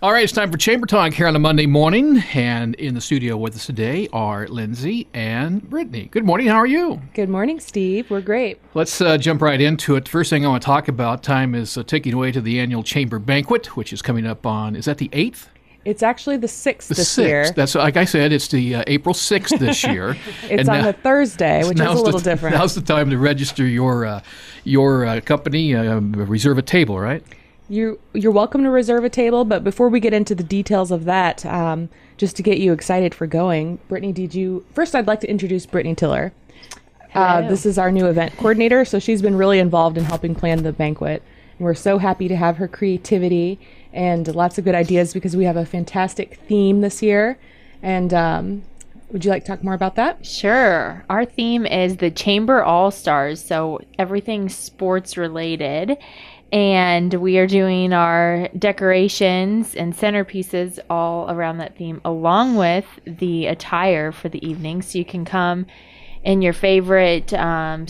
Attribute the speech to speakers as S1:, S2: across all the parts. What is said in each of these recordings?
S1: All right, it's time for Chamber Talk here on a Monday morning. And in the studio with us today are Lindsey and Brittany. Good morning. How are you?
S2: Good morning, Steve. We're great.
S1: Let's jump right into it. First thing I want to talk about, time is ticking away to the annual Chamber Banquet, which is coming up on, is that the 8th?
S2: It's actually the 6th this
S1: 6th.
S2: year.
S1: That's, like I said, it's the April 6th this year.
S2: It's on a Thursday, which is a little different.
S1: Now's the time to register your company, reserve a table, right?
S2: You're welcome to reserve a table, but before we get into the details of that, just to get you excited for going, Brittany, first I'd like to introduce Brittany Tiller. This is our new event coordinator, so she's been really involved in helping plan the banquet. And we're so happy to have her creativity and lots of good ideas because we have a fantastic theme this year. And would you like to talk more about that?
S3: Sure. Our theme is the Chamber All-Stars, so everything sports related. And we are doing our decorations and centerpieces all around that theme, along with the attire for the evening. So you can come in your favorite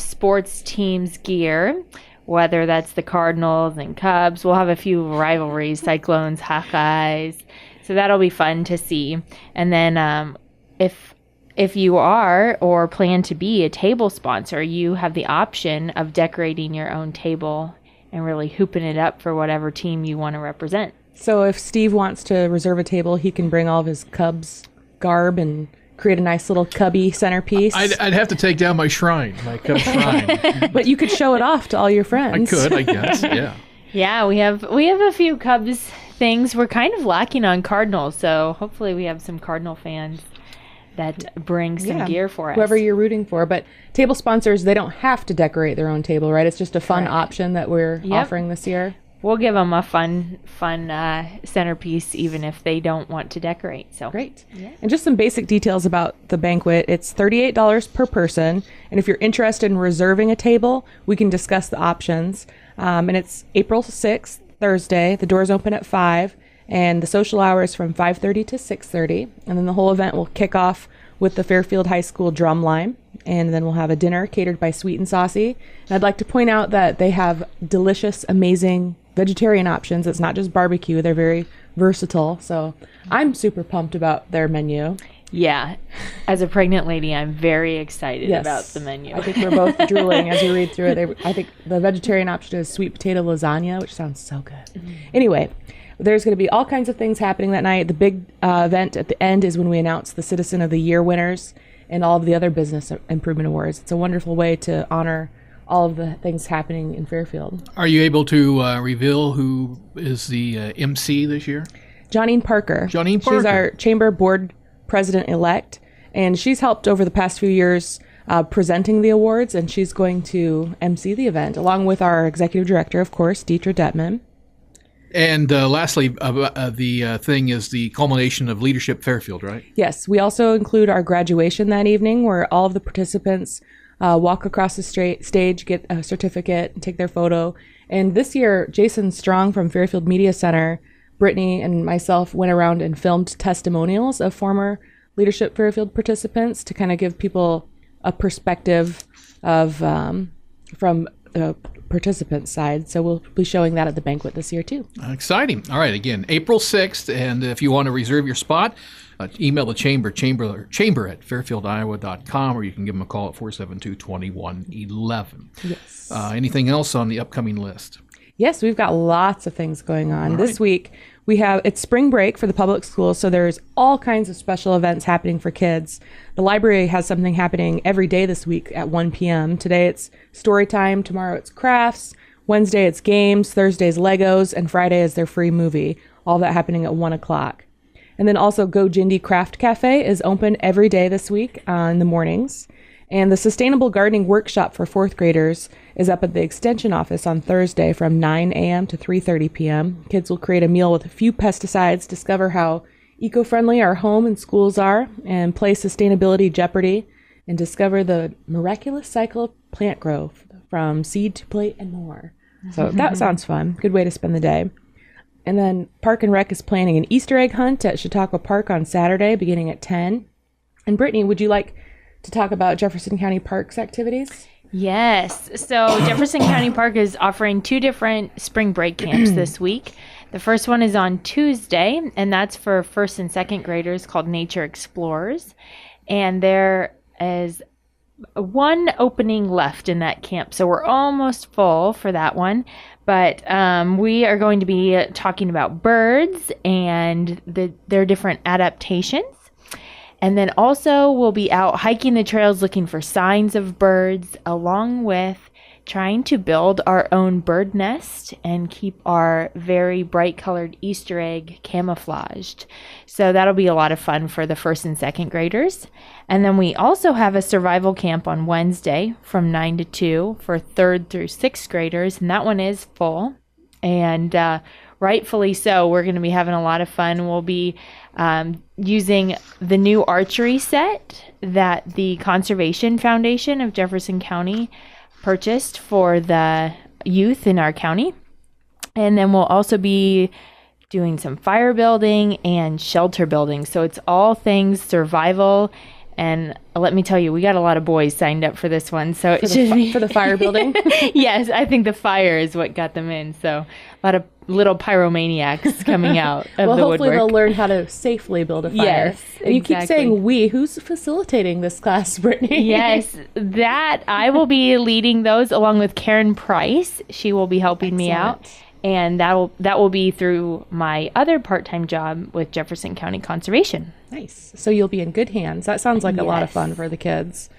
S3: sports team's gear, whether that's the Cardinals and Cubs. We'll have a few rivalries, Cyclones, Hawkeyes. So that'll be fun to see. And then if you are or plan to be a table sponsor, you have the option of decorating your own table and really hooping it up for whatever team you want to represent.
S2: So if Steve wants to reserve a table, he can bring all of his Cubs garb and create a nice little Cubby centerpiece.
S1: I'd have to take down my shrine, my Cub shrine.
S2: But you could show it off to all your friends.
S1: I could, I guess, yeah.
S3: Yeah, we have a few Cubs things. We're kind of lacking on Cardinals, so hopefully we have some Cardinal fans that bring some gear for us.
S2: Whoever you're rooting for. But table sponsors, they don't have to decorate their own table, right? It's just a fun option that we're offering this year.
S3: We'll give them a fun centerpiece even if they don't want to decorate. So
S2: great. Yeah. And just some basic details about the banquet. It's $38 per person. And if you're interested in reserving a table, we can discuss the options. And it's April 6th, Thursday. The doors open at 5. And the social hours from 5:30 to 6:30. And then the whole event will kick off with the Fairfield High School drum line. And then we'll have a dinner catered by Sweet and Saucy. And I'd like to point out that they have delicious, amazing vegetarian options. It's not just barbecue. They're very versatile. So I'm super pumped about their menu.
S3: Yeah. As a pregnant lady, I'm very excited about the menu.
S2: I think we're both drooling as we read through it. I think the vegetarian option is sweet potato lasagna, which sounds so good. Anyway, there's going to be all kinds of things happening that night. The big event at the end is when we announce the Citizen of the Year winners and all of the other business improvement awards. It's a wonderful way to honor all of the things happening in Fairfield.
S1: Are you able to reveal who is the MC this year?
S2: Johnine Parker.
S1: Johnine Parker.
S2: She's our chamber board president-elect, and she's helped over the past few years presenting the awards, and she's going to MC the event, along with our executive director, of course, Deetra Detman.
S1: And lastly, the thing is the culmination of Leadership Fairfield, right?
S2: Yes. We also include our graduation that evening where all of the participants walk across the stage, get a certificate, and take their photo. And this year, Jason Strong from Fairfield Media Center, Brittany, and myself went around and filmed testimonials of former Leadership Fairfield participants to kind of give people a perspective of from the participant side. So we'll be showing that at the banquet this year too.
S1: Exciting. All right, again, April 6th, and if you want to reserve your spot, email the chamber at fairfieldiowa.com, or you can give them a call at 472-2111.
S2: Yes.
S1: Anything else on the upcoming list?
S2: Yes, we've got lots of things going on. This week, it's spring break for the public schools, so there's all kinds of special events happening for kids. The library has something happening every day this week at 1 p.m. Today it's story time, tomorrow it's crafts, Wednesday it's games, Thursday's Legos, and Friday is their free movie. All that happening at 1 o'clock. And then also Go Jindy Craft Cafe is open every day this week in the mornings. And the Sustainable Gardening Workshop for 4th graders is up at the Extension office on Thursday from 9 a.m. to 3:30 p.m. Kids will create a meal with a few pesticides, discover how eco-friendly our home and schools are, and play Sustainability Jeopardy, and discover the miraculous cycle of plant growth from seed to plate and more. So that sounds fun. Good way to spend the day. And then Park and Rec is planning an Easter egg hunt at Chautauqua Park on Saturday beginning at 10. And Brittany, would you like to talk about Jefferson County Parks activities?
S3: Yes. So Jefferson County Park is offering 2 different spring break camps this week. The first one is on Tuesday, and that's for first and second graders, called Nature Explorers. And there is one opening left in that camp, so we're almost full for that one. But we are going to be talking about birds and their different adaptations. And then also we'll be out hiking the trails looking for signs of birds, along with trying to build our own bird nest and keep our very bright colored Easter egg camouflaged. So that'll be a lot of fun for the first and second graders. And then we also have a survival camp on Wednesday from 9 to 2 for third through sixth graders. And that one is full. And rightfully so. We're going to be having a lot of fun. We'll be using the new archery set that the Conservation Foundation of Jefferson County purchased for the youth in our county. And then we'll also be doing some fire building and shelter building. So it's all things survival. And let me tell you, we got a lot of boys signed up for this one. So it should be
S2: for the fire building.
S3: Yes, I think the fire is what got them in. So a lot of little pyromaniacs coming out of the woodwork.
S2: Well, hopefully they'll learn how to safely build a fire.
S3: Yes,
S2: and you keep saying we. Who's facilitating this class, Brittany?
S3: Yes, that I will be leading those along with Karen Price. She will be helping me out. And that will be through my other part-time job with Jefferson County Conservation.
S2: Nice. So you'll be in good hands. That sounds like a lot of fun for the kids.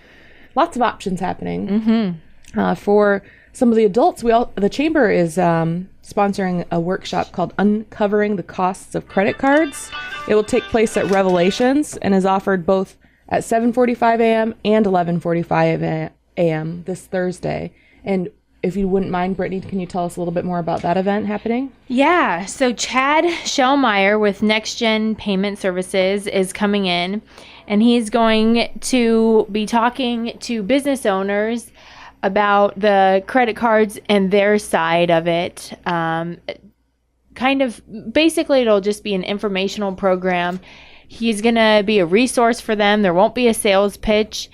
S2: Lots of options happening. Mm-hmm. For some of the adults, the Chamber is sponsoring a workshop called Uncovering the Costs of Credit Cards. It will take place at Revelations and is offered both at 7:45 a.m. and 11:45 a.m. this Thursday. And if you wouldn't mind, Brittany, can you tell us a little bit more about that event happening?
S3: Yeah. So Chad Shellmeyer with Next Gen Payment Services is coming in, and he's going to be talking to business owners about the credit cards and their side of it. Kind of basically, it'll just be an informational program. He's going to be a resource for them. There won't be a sales pitch.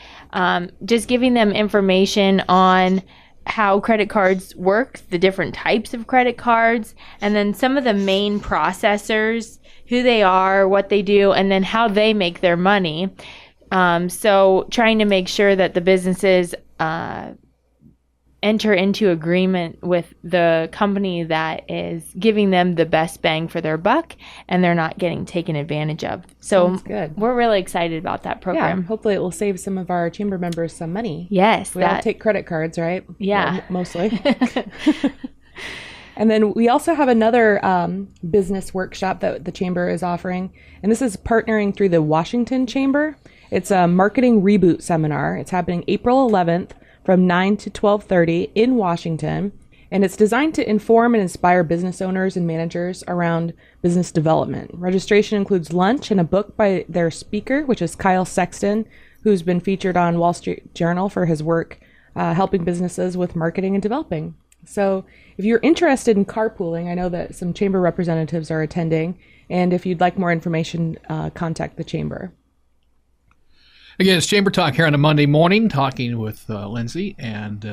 S3: Just giving them information on how credit cards work, the different types of credit cards, and then some of the main processors, who they are, what they do, and then how they make their money. So trying to make sure that the businesses enter into agreement with the company that is giving them the best bang for their buck, and they're not getting taken advantage of. So we're really excited about that program.
S2: Yeah, hopefully it will save some of our chamber members some money.
S3: Yes.
S2: We all take credit cards, right?
S3: Yeah.
S2: Well, mostly. And then we also have another business workshop that the Chamber is offering, and this is partnering through the Washington Chamber. It's a marketing reboot seminar. It's happening April 11th from 9 to 12:30 in Washington, and it's designed to inform and inspire business owners and managers around business development. Registration includes lunch and a book by their speaker, which is Kyle Sexton, who's been featured on Wall Street Journal for his work helping businesses with marketing and developing. So if you're interested in carpooling, I know that some chamber representatives are attending, and if you'd like more information, contact the chamber.
S1: Again, it's Chamber Talk here on a Monday morning, talking with Lindsey and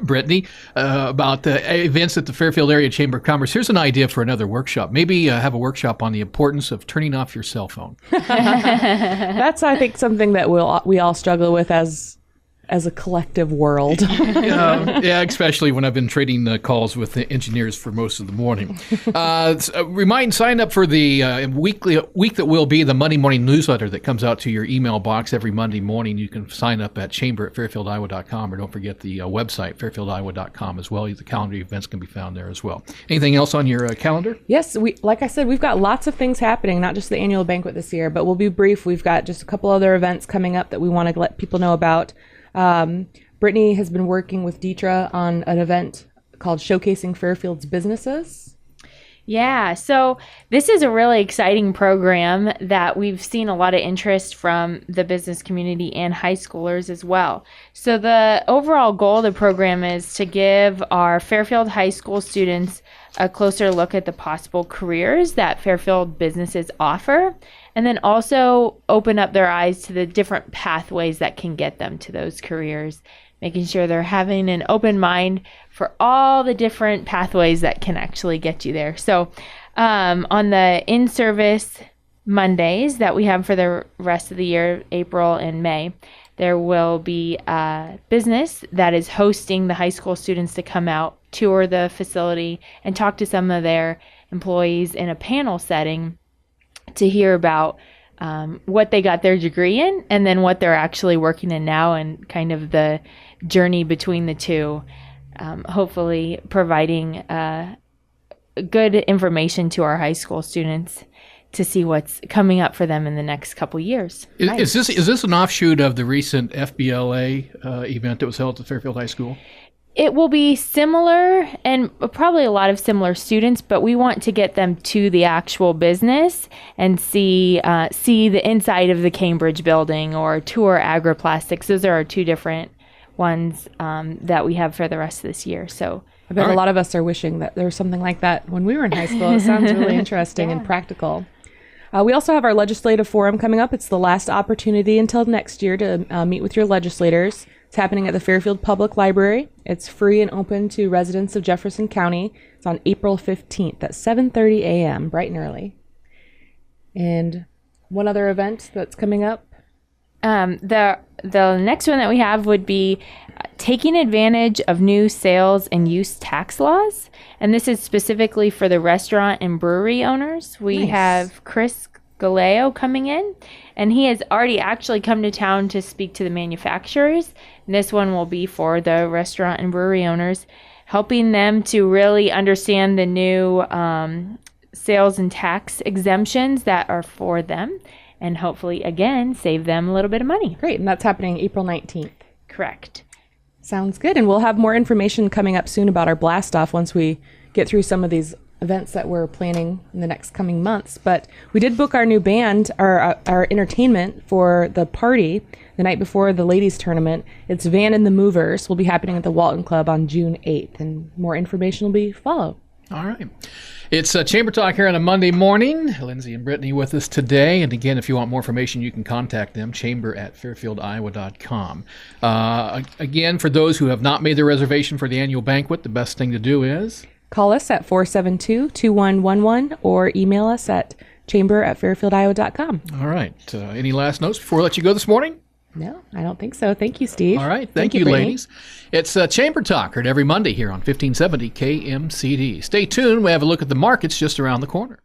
S1: Brittany about the events at the Fairfield Area Chamber of Commerce. Here's an idea for another workshop. Maybe have a workshop on the importance of turning off your cell phone.
S2: That's, I think, something that we all struggle with as a collective world.
S1: Yeah, especially when I've been trading calls with the engineers for most of the morning. Sign up for the week that will be the Monday morning newsletter that comes out to your email box every Monday morning. You can sign up at chamber@fairfieldiowa.com, or don't forget the website, fairfieldiowa.com as well. The calendar events can be found there as well. Anything else on your calendar?
S2: Yes, like I said, we've got lots of things happening, not just the annual banquet this year, but we'll be brief. We've got just a couple other events coming up that we want to let people know about. Brittany has been working with Deetra on an event called Showcasing Fairfield's Businesses.
S3: Yeah, so this is a really exciting program that we've seen a lot of interest from the business community and high schoolers as well. So the overall goal of the program is to give our Fairfield High School students a closer look at the possible careers that Fairfield businesses offer, and then also open up their eyes to the different pathways that can get them to those careers. making sure they're having an open mind for all the different pathways that can actually get you there. So on the in-service Mondays that we have for the rest of the year, April and May, there will be a business that is hosting the high school students to come out, tour the facility, and talk to some of their employees in a panel setting to hear about what they got their degree in and then what they're actually working in now and kind of the journey between the two, hopefully providing good information to our high school students to see what's coming up for them in the next couple years.
S1: Is this an offshoot of the recent FBLA event that was held at Fairfield High School?
S3: It will be similar and probably a lot of similar students, but we want to get them to the actual business and see the inside of the Cambridge building or tour Agriplastics. Those are our two different ones that we have for the rest of this year. So
S2: I bet a lot of us are wishing that there was something like that when we were in high school. It sounds really interesting and practical. We also have our legislative forum coming up. It's the last opportunity until next year to meet with your legislators. It's happening at the Fairfield Public Library. It's free and open to residents of Jefferson County. It's on April 15th at 7:30 a.m., bright and early. And one other event that's coming up?
S3: The next one that we have would be taking advantage of new sales and use tax laws. And this is specifically for the restaurant and brewery owners. We have Chris Galeo coming in, and he has already actually come to town to speak to the manufacturers. And this one will be for the restaurant and brewery owners, helping them to really understand the new sales and tax exemptions that are for them, and hopefully, again, save them a little bit of money.
S2: Great, and that's happening April 19th.
S3: Correct.
S2: Sounds good, and we'll have more information coming up soon about our blast-off once we get through some of these events that we're planning in the next coming months. But we did book our new band, our entertainment for the party the night before the ladies tournament. It's Van and the Movers. Will be happening at the Walton Club on June 8th, and more information will be follow.
S1: All right. It's Chamber Talk here on a Monday morning. Lindsey and Brittany with us today. And again, if you want more information, you can contact them, chamber@fairfieldiowa.com. Again, for those who have not made their reservation for the annual banquet, the best thing to do is
S2: call us at 472-2111 or email us at chamber@fairfieldiowa.com.
S1: All right. Any last notes before we let you go this morning?
S2: No, I don't think so. Thank you, Steve.
S1: All right. Thank you, ladies. It's Chamber Talk, heard every Monday here on 1570 KMCD. Stay tuned. We have a look at the markets just around the corner.